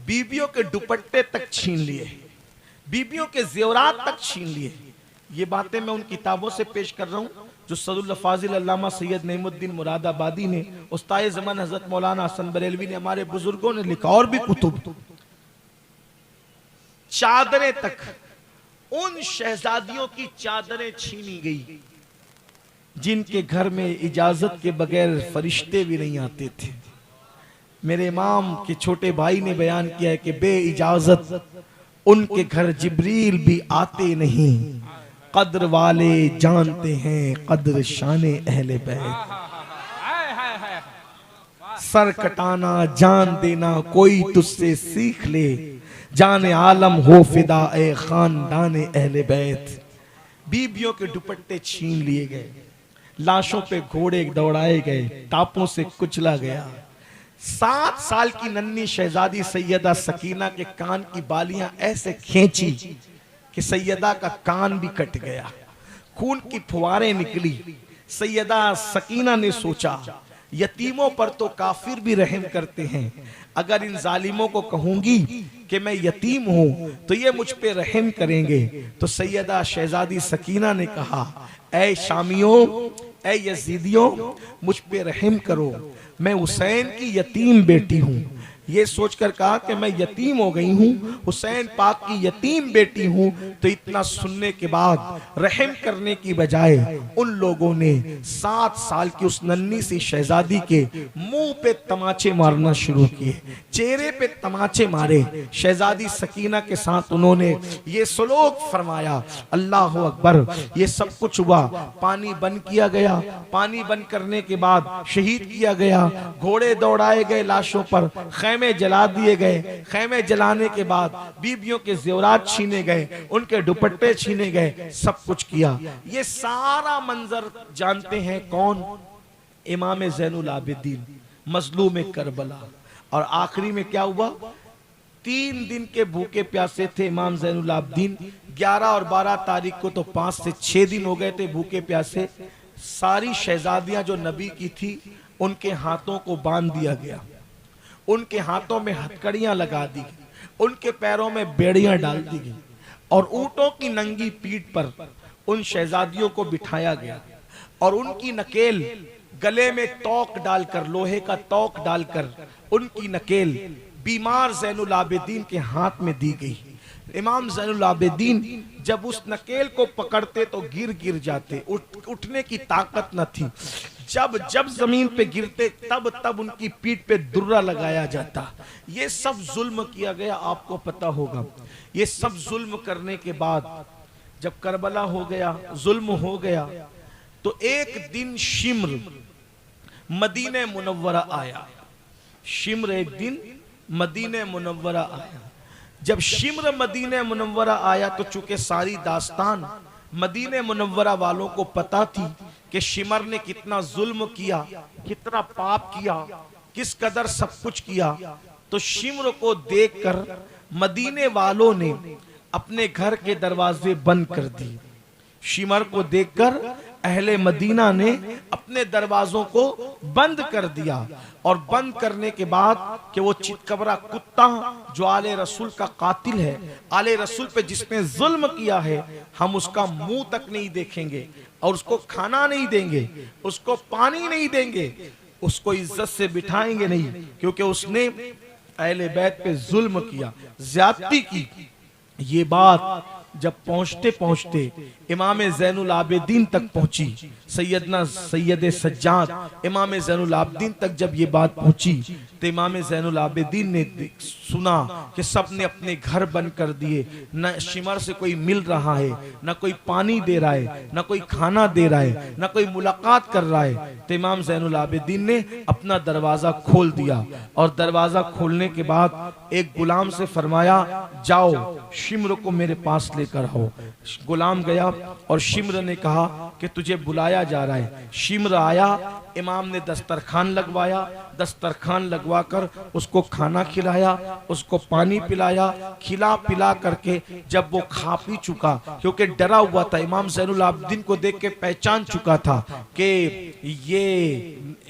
बीबियों के दुपट्टे तक छीन लिए, बीबियों के जेवरात तक छीन लिए। ये बातें मैं उन किताबों से पेश कर रहा हूं जो सदुल फाजिल अल्लामा सैयद नईमुद्दीन मुरादाबादी ने, उस्ताद ज़मान हज़रत मौलाना हसन बरेलवी ने, हमारे बुजुर्गों ने लिखा, और भी कुतुब। चादरें तक, उन शहजादियों की चादरें छीनी गई जिनके घर में इजाजत के बगैर फरिश्ते भी नहीं आते थे। मेरे इमाम के छोटे भाई ने बयान किया है कि बे इजाजत उनके घर जिब्रील भी आते नहीं। कद्र वाले जानते हैं कद्र शाने अहले बैत। सर कटाना जान देना कोई तुझसे सीख ले, जाने आलम हो फिदा ए खानदाने अहले बैत। बीबियों के दुपट्टे छीन लिए गए, लाशों पे घोड़े दौड़ाए गए, टापों से कुचला गया। 7 साल की नन्ही शहजादी सैयदा सकीना के कान की बालियां ऐसे खींची कि सैयदा का कान भी कट गया, खून की फुहारें निकली। सैयदा सकीना ने सोचा यतीमों पर तो काफिर भी रहम करते हैं, अगर इन जालिमों को कहूंगी कि मैं यतीम हूं तो ये मुझ पे रहम करेंगे। तो सैयदा शहजादी सकीना ने कहा, ऐ शामियों, ऐ यजीदियों, मुझ पे रहम करो, मैं हुसैन की यतीम बेटी हूं। ये सोचकर कहा कि मैं यतीम हो गई हूं, हुसैन पाक की यतीम बेटी हूं। तो इतना सुनने के बाद रहम करने की बजाय उन लोगों ने 7 साल की उस नन्ही सी शहजादी के मुंह पे तमाचे मारना शुरू किए, चेहरे पे तमाचे मारे। शहजादी सकीना के साथ उन्होंने ये सलूक फरमाया। अल्लाह अकबर। ये सब कुछ हुआ, पानी बंद किया गया, पानी बंद करने के बाद शहीद किया गया, घोड़े दौड़ाए गए लाशों पर, खैमे जला दिए गए। खैमे जलाने के बाद बीबियों के ज़ेवरात छीने गए, उनके दुपट्टे छीने गए, सब कुछ किया। ये सारा मंजर जानते हैं कौन? इमाम ज़ैनुल आबिदीन मजलूम करबला। और आखिरी में क्या हुआ? 3 दिन के भूखे प्यासे थे इमाम ज़ैनुल आबिदीन। 11 और 12 तारीख को तो 5 से 6 दिन हो गए थे भूखे प्यासे। सारी शहजादियां जो नबी की थी उनके हाथों को बांध दिया गया, उनके हाथों में हथकड़ियां लगा दी गई, उनके पैरों में बेड़ियां डाल दी गई और ऊंटों की नंगी पीठ पर उन शहजादियों को बिठाया गया और उनकी नकेल गले में तोक डालकर, लोहे का तोक डालकर उनकी नकेल बीमार ज़ैनुल आबिदीन के हाथ में दी गई। इमाम ज़ैनुल आबिदीन जब उस नकेल को पकड़ते तो गिर गिर जाते, उठने की ताकत न थी। जब जब जमीन पे गिरते तब तब उनकी पीठ पे दुर्रा लगाया जाता। ये सब जुल्म किया गया, आपको पता होगा। ये सब जुल्म करने के बाद जब करबला हो गया, जुल्म हो गया, तो एक दिन शिम्र मदीने मुनव्वरा आया। शिम्र एक दिन मदीने मुनव्वरा आया। जब शिम्र मदीने मुनव्वरा आया तो चूंकि सारी दास्तान मदीने मुनव्वरा वालों को पता थी कि शिमर ने कितना जुल्म किया, कितना पाप किया, किस कदर सब कुछ किया। तो शिम्र को देखकर मदीने वालों ने अपने घर के दरवाजे बंद कर दिए। शिमर को देखकर अहले मदीना ने अपने दरवाजों को बंद कर दिया और बंद करने के बाद कि वो चितकबरा कुत्ता जो आले रसूल का कातिल है, आले रसूल पे जिसने जुल्म किया है, हम उसका मुंह तक नहीं देखेंगे और उसको खाना नहीं देंगे, उसको पानी नहीं देंगे, उसको इज्जत से बिठाएंगे नहीं, क्योंकि उसने अहले बैत पे जुल्म किया, ज्यादती की। ये बात जब पहुंचते पहुंचते इमाम ज़ैनुल आबिदीन तक पहुंची, सैयदना सैयद सज्जाद इमाम ज़ैनुल आबिदीन तक जब ये बात पहुंची तो इमाम ज़ैनुल आबिदीन ने सुना कि सब ने अपने घर बंद कर दिए, न शिमर से कोई मिल रहा है, न कोई पानी दे रहा है, न कोई खाना दे रहा है, न कोई मुलाकात कर रहा है। तो इमाम ज़ैनुल आबिदीन ने अपना दरवाज़ा खोल दिया और दरवाज़ा खोलने के बाद एक गुलाम से फरमाया, जाओ शिम्र को मेरे पास लेकर आओ। गुलाम गया और शिम्र ने कहा कि तुझे बुलाया जा रहा है। शिम्र आया, इमाम ने दस्तरखान लगवाया, दस्तरखान लगवाकर उसको खाना खिलाया, उसको पानी पिलाया, खिला पिला करके जब वो खा पी चुका, क्योंकि डरा हुआ था, इमाम ज़ैनुल आबिदीन को देख के पहचान चुका था कि ये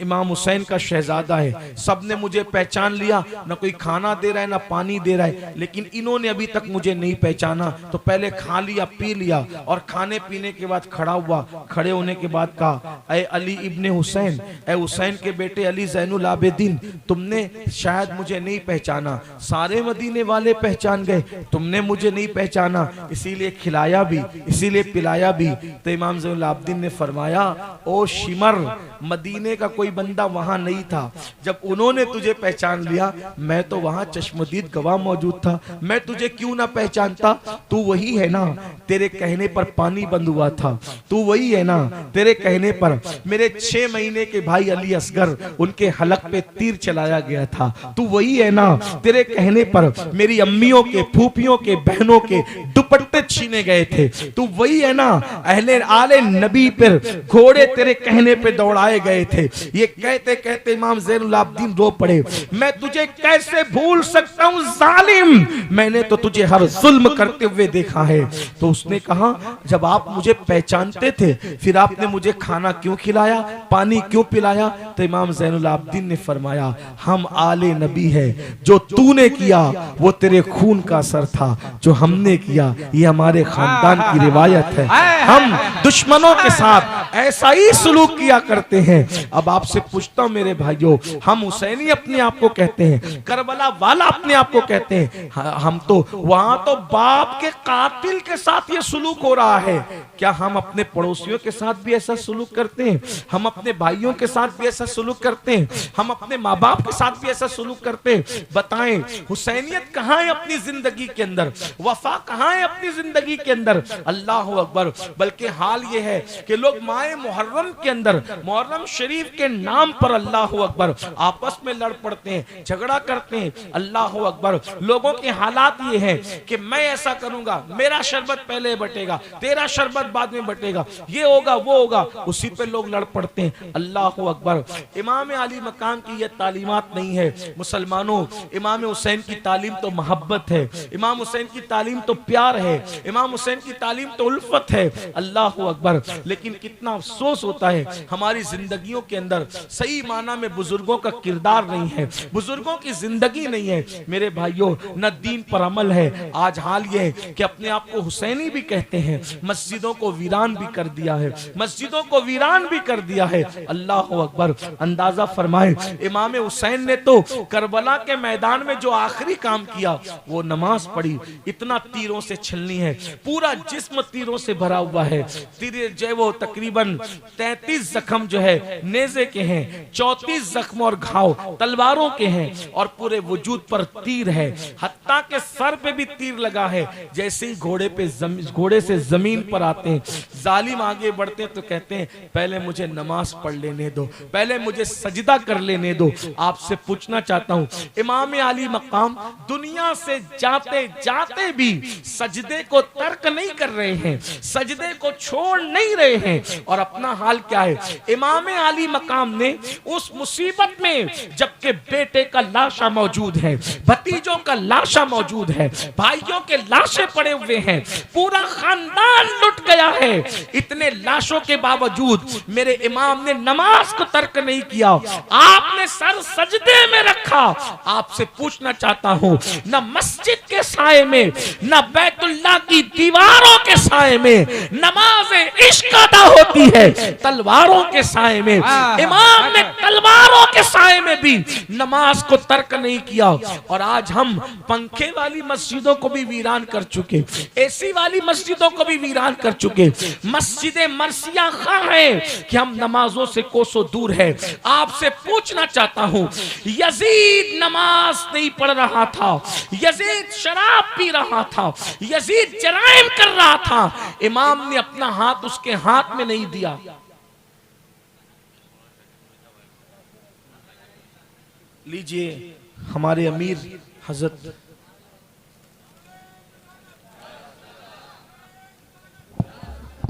इमाम हुसैन का शहजादा है, सबने मुझे पहचान लिया, न कोई खाना दे रहा है, न पानी दे रहा है, लेकिन इन्होंने अभी तक मुझे नहीं पहचाना। तो पहले खा लिया, पी लिया और खाने पीने के बाद खड़ा हुआ। खड़े होने के बाद कहा, ऐ अली इब्ने हुसैन, ऐ हुसैन के बेटे अली ज़ैनुल आबिदीन, तुमने शायद मुझे नहीं पहचाना, सारे मदीने वाले पहचान गए, तुमने मुझे नहीं पहचाना, इसीलिए खिलाया भी, इसीलिए पिलाया भी। तो इमाम ज़ैनुल आबिदीन ने फरमाया, ओ शिमर, मदीने का कोई बंदा वहां नहीं था, जब उन्होंने तुझे पहचान लिया, मैं तो वहां चश्मदीद गवाह मौजूद था, मैं तुझे क्यों ना पहचानता। तू वही है ना, तेरे कहने पर पानी बंद हुआ था, तू वही है ना, तेरे कहने पर मेरे 6 महीने के भाई अली असगर, उनके हलक पे तीर चलाया गया था, तू वही है ना, तेरे कहने पर मेरी अम्मियों के, फूफियों के, बहनों के दुपट्टे छीने गए थे, तू वही है ना, अहले आले नबी पर घोड़े तेरे कहने पे दौड़ाए गए थे। ये कहते कहते इमाम ज़ैनुल आबिदीन रो पड़े, मैं तुझे कैसे भूल सकता हूं जालिम, मैंने तो तुझे हर जुल्म करते हुए देखा है। तो उसने कहा, जब आप मुझे पहचानते थे, फिर आपने मुझे खाना क्यों खिलाया, पानी क्यों पिलाया। तो इमाम ज़ैनुल आबिदीन ने फरमाया, हम आले नबी है, जो तूने किया वो तेरे खून का असर था, जो हमने किया ये हमारे खानदान की रिवायत है, हम दुश्मनों के साथ ऐसा ही सलूक किया करते हैं। अब आपसे पूछता हूं मेरे भाइयों, हम हुसैनी अपने आप को कहते हैं, करबला वाला अपने आप को कहते हैं, हम तो वहां तो बाप के कातिल के साथ ये सलूक हो रहा है, क्या हम अपने पड़ोसियों के साथ भी ऐसा सलूक करते हैं, हम अपने भाइयों के साथ भी ऐसा सलूक करते हैं, हम अपने माँ बाप के साथ भी ऐसा सलूक करते हैं। बताएं, हुसैनियत कहाँ है अपनी जिंदगी के अंदर, वफा कहाँ है अपनी जिंदगी के अंदर। अल्लाह अकबर। बल्कि हाल ये है कि लोग माए मुहर्रम के अंदर, मुहर्रम शरीफ के नाम पर अल्लाह अकबर आपस में लड़ पड़ते हैं, झगड़ा करते हैं। अल्लाह अकबर। लोगों के हालात ये हैं कि मैं ऐसा करूंगा, मेरा शरबत पहले बटेगा, तेरा शरबत बाद में बटेगा, ये होगा वो होगा, उसी पे लोग लड़ पड़ते हैं। अल्लाह अकबर। इमाम अली मकाम की ये तालीमात नहीं है मुसलमानों। इमाम हुसैन की तालीम तो मोहब्बत है, इमाम हुसैन की तालीम तो प्यार है, इमाम हुसैन की तालीम तो उल्फत है। अल्लाह अकबर। लेकिन कितना अफसोस होता है हमारी जिंदगियों के अंदर सही माना में बुजुर्गों का किरदार नहीं है, बुजुर्गों की जिंदगी नहीं है। मेरे भाइयों, न दीन पर अमल है। आज हाल ये है कि अपने आप को हुसैनी भी कहते हैं, मस्जिदों को वीरान भी कर दिया है, मस्जिदों को वीरान भी कर दिया है। अल्लाह अकबर। अंदाजा फरमाए, इमाम हुसैन ने तो करबला के मैदान में जो आखिरी काम किया वो नमाज पढ़ी। इतना तीरों से छलनी है, पूरा जिस्म तीरों से भरा हुआ है। तीर जो है वो तकरीबन 33 जख्म जो है नेज़े के हैं, 34 जख्म और घाव तलवारों के हैं, और पूरे वजूद पर तीर है, हत्ता के सर पे भी तीर लगा है। जैसे ही घोड़े से जमीन पर आते हैं, जालिम आगे बढ़ते हैं तो कहते हैं, पहले मुझे नमाज पढ़ लेने दो, पहले मुझे सजदा कर लेने दो। आपसे पूछना चाहता हूं, इमाम अली मकाम दुनिया से जाते जाते भी सजदे को तर्क नहीं कर रहे हैं, सजदे को छोड़ नहीं रहे हैं। और अपना हाल क्या है, इमाम अली मकाम ने उस मुसीबत में, जबकि बेटे का लाशा मौजूद है, भतीजों का लाशा मौजूद है, भाइयों के लाशें पड़े हुए हैं, पूरा खानदान लुट गया है, इतने लाशों के बावजूद मेरे इमाम ने नमाज को तर्क नहीं किया, आपने सर सजदे में रखा। आपसे पूछना चाहता हूं, न मस्जिद के साए में, न बैतुल्लाह की दीवारों के साए में नमाज इश्क अदा होती है, तलवारों के साए में। इमाम ने तलवारों के साए में भी नमाज को तर्क नहीं किया। और आज हम पंखे वाली मस्जिदों को भी वीरान कर चुके, एसी वाली मस्जिदों को भी वीरान कर चुके। मस्जिद मरसिया खां है कि हम नमाजों से कोसों दूर है। आपसे पूछना चाहता हूं, यजीद नमाज नहीं पढ़ रहा था, यजीद शराब पी रहा था, यजीद जराइम कर रहा था, इमाम ने अपना हाथ उसके हाथ में नहीं दिया। लीजिए, हमारे अमीर हजरत